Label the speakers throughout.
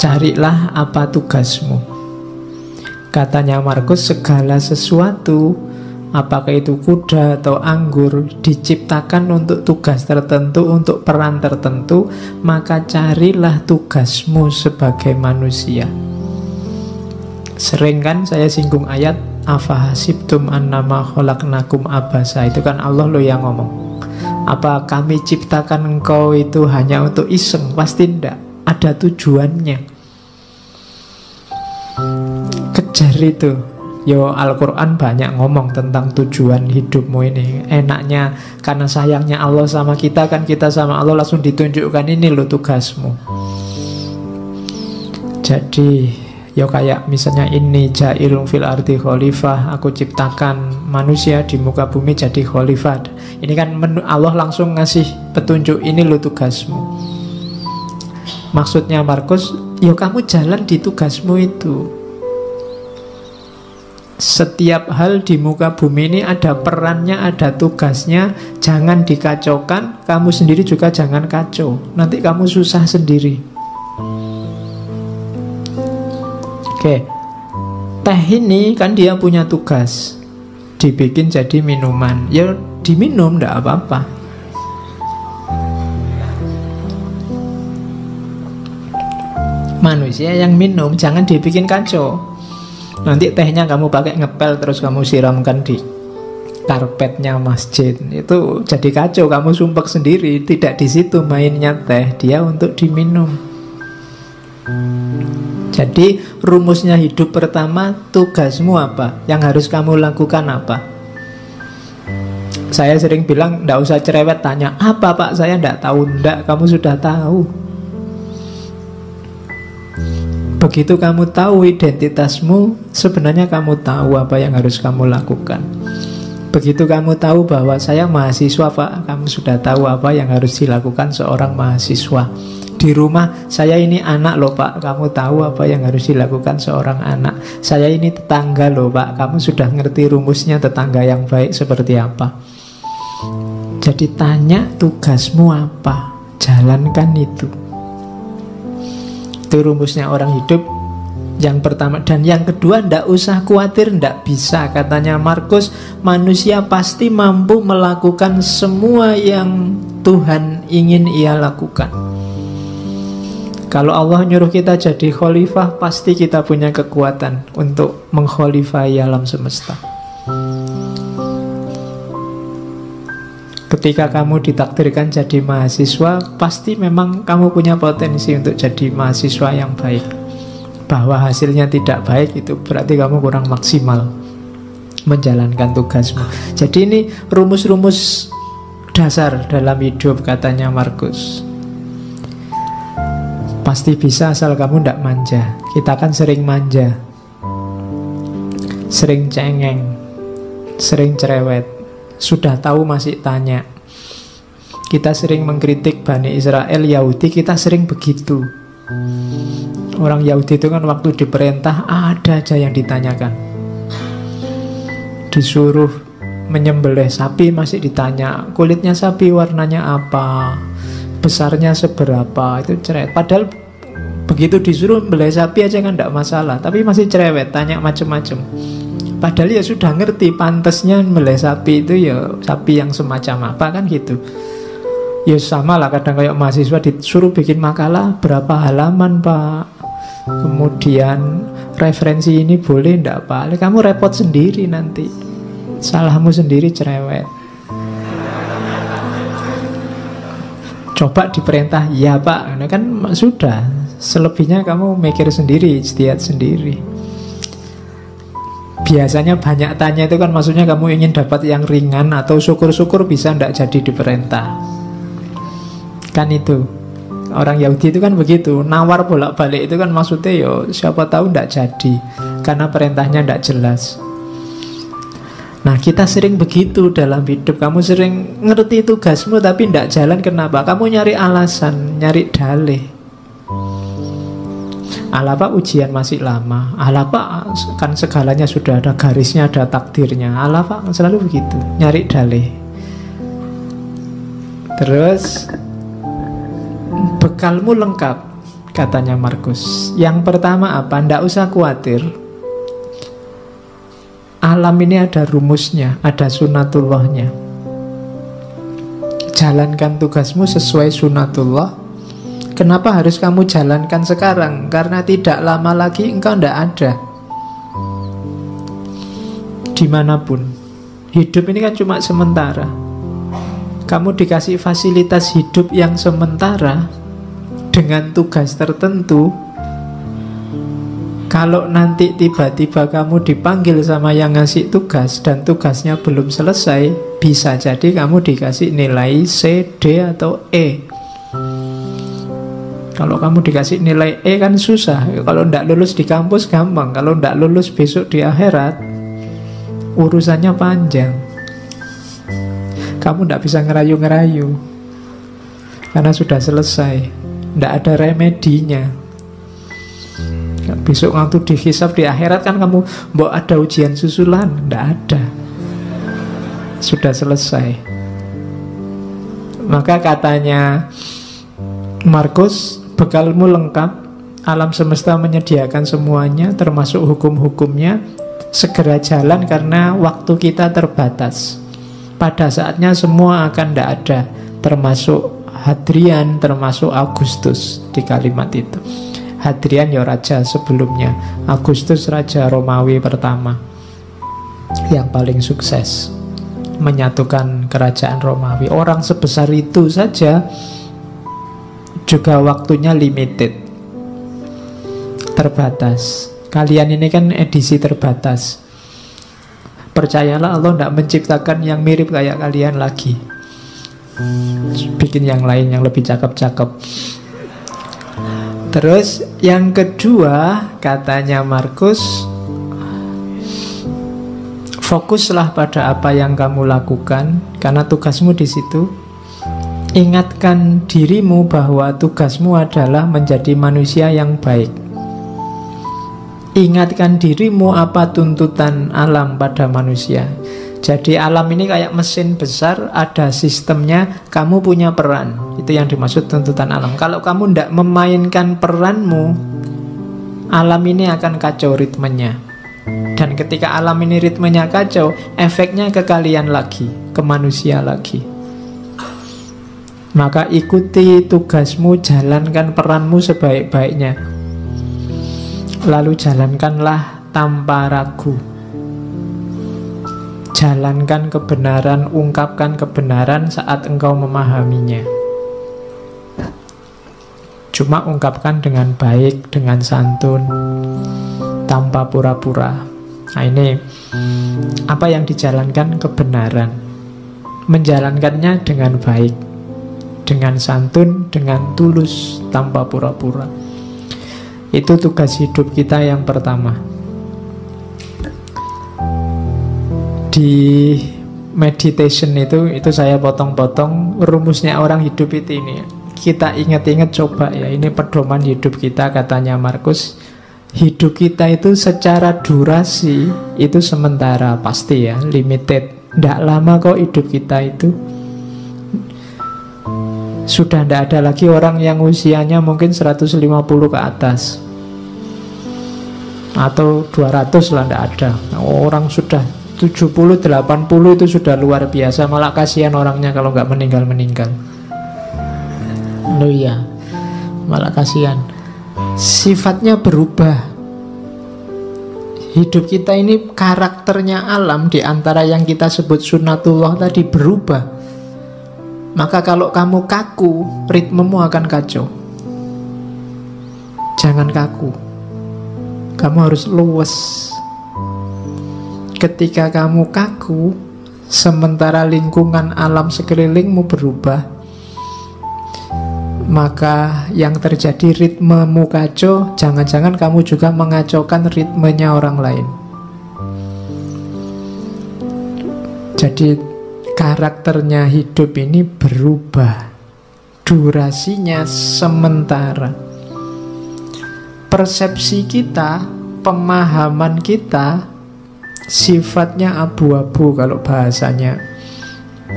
Speaker 1: Carilah apa tugasmu. Katanya Markus, segala sesuatu, apakah itu kuda atau anggur, diciptakan untuk tugas tertentu, untuk peran tertentu. Maka carilah tugasmu sebagai manusia. Sering kan saya singgung ayat afahasibtum annama khalaqnakum abasa. Itu kan Allah loh yang ngomong. Apa kami ciptakan engkau itu hanya untuk iseng? Pasti tidak. Ada tujuannya. Kejar itu. Yo, Al-Quran banyak ngomong tentang tujuan hidupmu ini. Enaknya karena sayangnya Allah sama kita, kan kita sama Allah langsung ditunjukkan, ini lo tugasmu. Jadi yo kayak misalnya ini ja'ilun fil ardi khalifah, aku ciptakan manusia di muka bumi jadi khalifah. Ini kan Allah langsung ngasih petunjuk, ini lo tugasmu. Maksudnya Markus, yo kamu jalan di tugasmu itu. Setiap hal di muka bumi ini ada perannya, ada tugasnya. Jangan dikacaukan. Kamu sendiri juga jangan kacau. Nanti kamu susah sendiri. Oke. Teh ini kan dia punya tugas, dibikin jadi minuman. Ya diminum, tidak apa-apa. Manusia yang minum jangan dibikin kacau. Nanti tehnya kamu pakai ngepel terus kamu siramkan di karpetnya masjid, itu jadi kacau, kamu sumpek sendiri. Tidak di situ mainnya teh, dia untuk diminum. Jadi rumusnya hidup pertama, tugasmu apa? Yang harus kamu lakukan apa? Saya sering bilang, tidak usah cerewet tanya, apa Pak? Saya tidak tahu. Tidak, kamu sudah tahu. Begitu kamu tahu identitasmu, sebenarnya kamu tahu apa yang harus kamu lakukan. Begitu kamu tahu bahwa saya mahasiswa Pak, kamu sudah tahu apa yang harus dilakukan seorang mahasiswa. Di rumah, saya ini anak loh Pak, kamu tahu apa yang harus dilakukan seorang anak. Saya ini tetangga loh Pak, kamu sudah ngerti rumusnya tetangga yang baik seperti apa. Jadi tanya tugasmu apa, jalankan itu. Itu rumusnya orang hidup yang pertama. Dan yang kedua, ndak usah khawatir, ndak bisa. Katanya Markus, manusia pasti mampu melakukan semua yang Tuhan ingin ia lakukan. Kalau Allah nyuruh kita jadi khalifah, pasti kita punya kekuatan untuk mengkhalifahi alam semesta. Ketika kamu ditakdirkan jadi mahasiswa, pasti memang kamu punya potensi untuk jadi mahasiswa yang baik. Bahwa hasilnya tidak baik, itu berarti kamu kurang maksimal menjalankan tugasmu. Jadi ini rumus-rumus dasar dalam hidup, katanya Markus. Pasti bisa asal kamu tidak manja. Kita kan sering manja, sering cengeng, sering cerewet. Sudah tahu masih tanya. Kita sering mengkritik Bani Israel, Yahudi, kita sering begitu. Orang Yahudi itu kan waktu diperintah ada aja yang ditanyakan. Disuruh menyembelih sapi masih ditanya, kulitnya sapi warnanya apa, besarnya seberapa, itu cerewet. Padahal begitu disuruh membelih sapi aja kan tidak masalah, tapi masih cerewet, tanya macem-macem. Padahal ya sudah ngerti pantasnya membelih sapi itu ya sapi yang semacam apa, kan gitu. Ya sama lah, kadang kayak mahasiswa disuruh bikin makalah berapa halaman Pak, kemudian referensi ini boleh ndak Pak, kamu repot sendiri nanti, salahmu sendiri, cerewet. Coba diperintah ya Pak, nah kan sudah, selebihnya kamu mikir sendiri, ijtihad sendiri. Biasanya banyak tanya itu kan maksudnya kamu ingin dapat yang ringan, atau syukur-syukur bisa ndak jadi diperintah. Kan itu orang Yahudi itu kan begitu, nawar bolak-balik itu kan maksudnya yo siapa tahu ndak jadi karena perintahnya ndak jelas. Nah kita sering begitu dalam hidup. Kamu sering ngerti tugasmu tapi ndak jalan, kenapa? Kamu nyari alasan, nyari dalih. Alah Pak, ujian masih lama. Alah Pak, kan segalanya sudah ada garisnya, ada takdirnya. Alah Pak, selalu begitu, nyari dalih. Terus bekalmu lengkap. katanya Markus. Yang pertama apa? Nggak usah khawatir. Alam ini ada rumusnya, ada sunatullahnya. Jalankan tugasmu sesuai sunatullah. Kenapa harus kamu jalankan sekarang? Karena tidak lama lagi engkau ndak ada. Dimanapun. Hidup ini kan cuma sementara. Kamu dikasih fasilitas hidup yang sementara dengan tugas tertentu. Kalau nanti tiba-tiba kamu dipanggil sama yang ngasih tugas dan tugasnya belum selesai, bisa jadi kamu dikasih nilai C, D, atau E. Kalau kamu dikasih nilai E kan susah. Kalau ndak lulus di kampus gampang. Kalau ndak lulus besok di akhirat, urusannya panjang. Kamu ndak bisa ngerayu-ngerayu karena sudah selesai. Ndak ada remedinya. Besok waktu dihisab di akhirat kan kamu mbok ada ujian susulan. Ndak ada. Sudah selesai. Maka katanya Markus, bekalmu lengkap, alam semesta menyediakan semuanya, termasuk hukum-hukumnya. Segera jalan karena waktu kita terbatas. Pada saatnya semua akan tidak ada, termasuk Hadrian, termasuk Agustus di kalimat itu. Hadrian ya raja sebelumnya, Agustus raja Romawi pertama yang paling sukses menyatukan kerajaan Romawi. Orang sebesar itu saja juga waktunya limited, terbatas. Kalian ini kan edisi terbatas. Percayalah, Allah tidak menciptakan yang mirip kayak kalian lagi. Bikin yang lain yang lebih cakep-cakep. Terus yang kedua, katanya Markus, fokuslah pada apa yang kamu lakukan, karena tugasmu di situ. Ingatkan dirimu bahwa tugasmu adalah menjadi manusia yang baik. Ingatkan dirimu apa tuntutan alam pada manusia. Jadi alam ini kayak mesin besar, ada sistemnya, kamu punya peran. Itu yang dimaksud tuntutan alam. Kalau kamu tidak memainkan peranmu, alam ini akan kacau ritmenya. Dan ketika alam ini ritmenya kacau, efeknya ke kalian lagi, ke manusia lagi. Maka ikuti tugasmu, jalankan peranmu sebaik-baiknya. Lalu jalankanlah tanpa ragu. Jalankan kebenaran, ungkapkan kebenaran saat engkau memahaminya. Cuma ungkapkan dengan baik, dengan santun, tanpa pura-pura. Nah ini apa yang dijalankan? Kebenaran. Menjalankannya dengan baik, dengan santun, dengan tulus, tanpa pura-pura. Itu tugas hidup kita yang pertama. Di meditation itu saya potong-potong rumusnya orang hidup itu ini. Kita ingat-ingat coba ya, ini pedoman hidup kita katanya Markus. Hidup kita itu secara durasi itu sementara, pasti ya, limited. Tidak lama kok hidup kita itu. Sudah tidak ada lagi orang yang usianya mungkin 150 ke atas, atau 200 lah, tidak ada. Orang sudah 70, 80 itu sudah luar biasa. Malah kasihan orangnya kalau nggak meninggal-meninggal. Loh iya, malah kasihan. Sifatnya berubah. Hidup kita ini karakternya alam, di antara yang kita sebut sunatullah tadi, berubah. Maka kalau kamu kaku, ritmemu akan kacau. Jangan kaku. Kamu harus luwes. Ketika kamu kaku, sementara lingkungan alam sekelilingmu berubah, maka yang terjadi ritmemu kacau. Jangan-jangan kamu juga mengacaukan ritmenya orang lain. Jadi karakternya hidup ini berubah. Durasinya sementara. Persepsi kita, pemahaman kita sifatnya abu-abu kalau bahasanya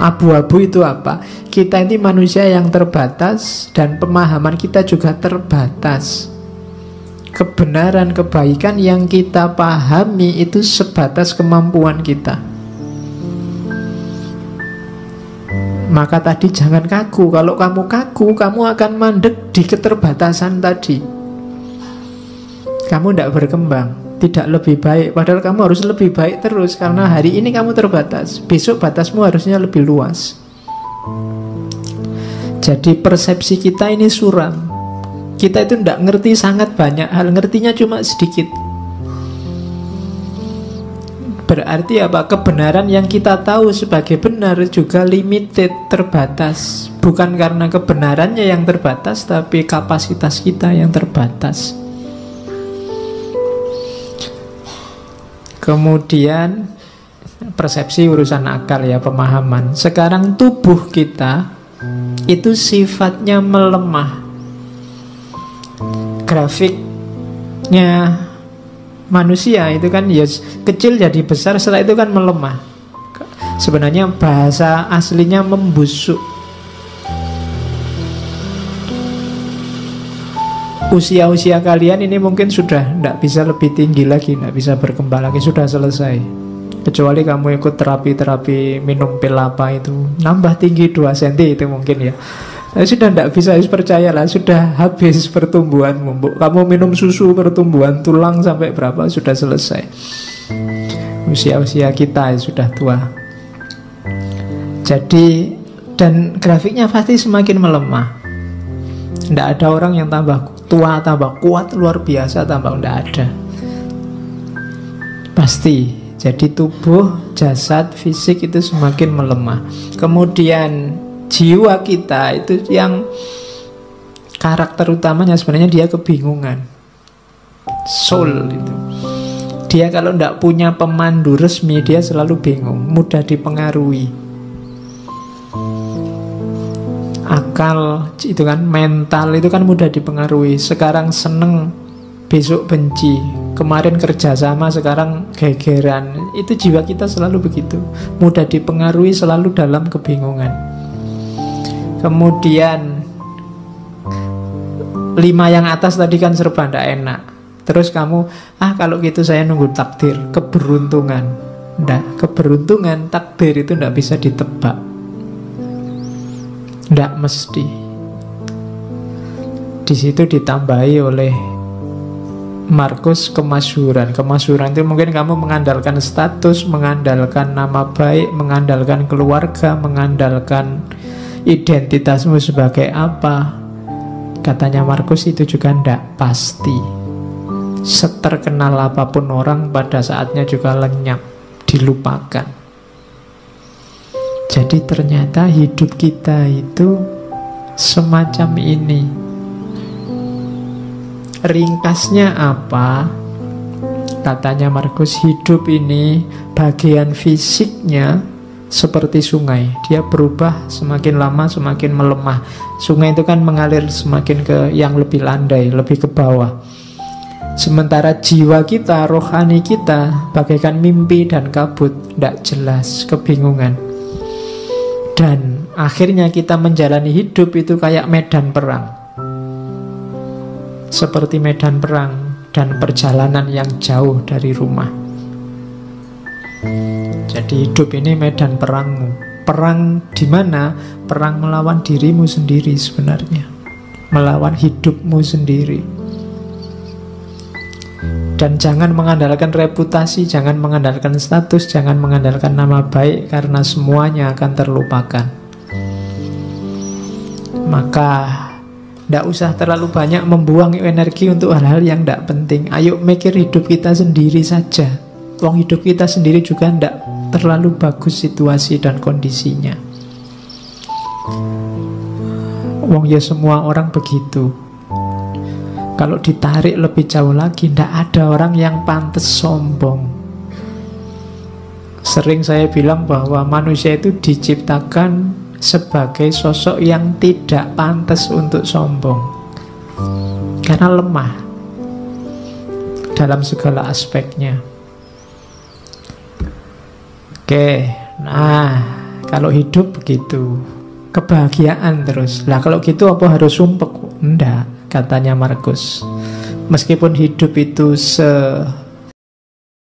Speaker 1: Abu-abu itu apa? Kita ini manusia yang terbatas dan pemahaman kita juga terbatas. Kebenaran, kebaikan yang kita pahami itu sebatas kemampuan kita. Maka tadi jangan kaku. Kalau kamu kaku, kamu akan mandek di keterbatasan tadi. Kamu tidak berkembang, tidak lebih baik. Padahal kamu harus lebih baik terus. Karena hari ini kamu terbatas, besok batasmu harusnya lebih luas. Jadi persepsi kita ini suram. Kita itu tidak ngerti sangat banyak hal, ngertinya cuma sedikit. Berarti apa? Kebenaran yang kita tahu sebagai benar juga limited, terbatas. Bukan karena kebenarannya yang terbatas, tapi kapasitas kita yang terbatas. Kemudian persepsi urusan akal ya, pemahaman. Sekarang tubuh kita itu sifatnya melemah. Grafiknya manusia itu kan ya kecil jadi besar, setelah itu kan melemah. Sebenarnya bahasa aslinya membusuk. Usia-usia kalian ini mungkin sudah tidak bisa lebih tinggi lagi, tidak bisa berkembang lagi, sudah selesai. Kecuali kamu ikut terapi-terapi minum pil apa itu, nambah tinggi 2 cm itu mungkin ya. Sudah tidak bisa, percayalah, sudah habis pertumbuhanmu. Kamu minum susu pertumbuhan tulang sampai berapa, sudah selesai. Usia-usia kita sudah tua. Jadi, dan grafiknya pasti semakin melemah. Tidak ada orang yang tambah tua, tambah kuat, luar biasa, tambah, tidak ada. Pasti. Jadi tubuh, jasad, fisik itu semakin melemah. Kemudian jiwa kita itu yang karakter utamanya sebenarnya dia kebingungan. Soul itu. Dia kalau tidak punya pemandu resmi, dia selalu bingung, mudah dipengaruhi. Akal itu kan, mental itu kan mudah dipengaruhi. Sekarang seneng, besok benci. Kemarin kerjasama, sekarang gegeran. Itu jiwa kita selalu begitu, mudah dipengaruhi, selalu dalam kebingungan. Kemudian 5 yang atas tadi kan serba tidak enak. Terus kamu, kalau gitu saya nunggu takdir, keberuntungan. Tidak, keberuntungan, takdir itu tidak bisa ditebak. Tidak mesti. Di situ ditambahi oleh Markus kemasyhuran. Kemasyhuran itu mungkin kamu mengandalkan status, mengandalkan nama baik, mengandalkan keluarga, mengandalkan identitasmu sebagai apa. Katanya Markus itu juga tidak pasti. Seterkenal apapun orang, pada saatnya juga lenyap, dilupakan. Jadi ternyata hidup kita itu semacam ini. Ringkasnya apa? Katanya Markus, hidup ini bagian fisiknya seperti sungai. Dia berubah semakin lama semakin melemah. Sungai itu kan mengalir semakin ke yang lebih landai, lebih ke bawah. Sementara jiwa kita, rohani kita bagaikan mimpi dan kabut, tidak jelas, kebingungan. Dan akhirnya kita menjalani hidup itu kayak medan perang. Seperti medan perang dan perjalanan yang jauh dari rumah. Jadi hidup ini medan perangmu. Perang di mana? Perang melawan dirimu sendiri sebenarnya. Melawan hidupmu sendiri. Dan jangan mengandalkan reputasi, jangan mengandalkan status, jangan mengandalkan nama baik, karena semuanya akan terlupakan. Maka tidak usah terlalu banyak membuang energi untuk hal-hal yang tidak penting. Ayo mikir hidup kita sendiri saja. Wong hidup kita sendiri juga tidak terlalu bagus situasi dan kondisinya. Wong ya semua orang begitu. Kalau ditarik lebih jauh lagi, tidak ada orang yang pantas sombong. Sering saya bilang bahwa manusia itu diciptakan sebagai sosok yang tidak pantas untuk sombong. Karena lemah dalam segala aspeknya. Oke, nah Kalau hidup begitu, kebahagiaan terus. Lah kalau gitu apa harus sumpek? Enggak, katanya Markus. Meskipun hidup itu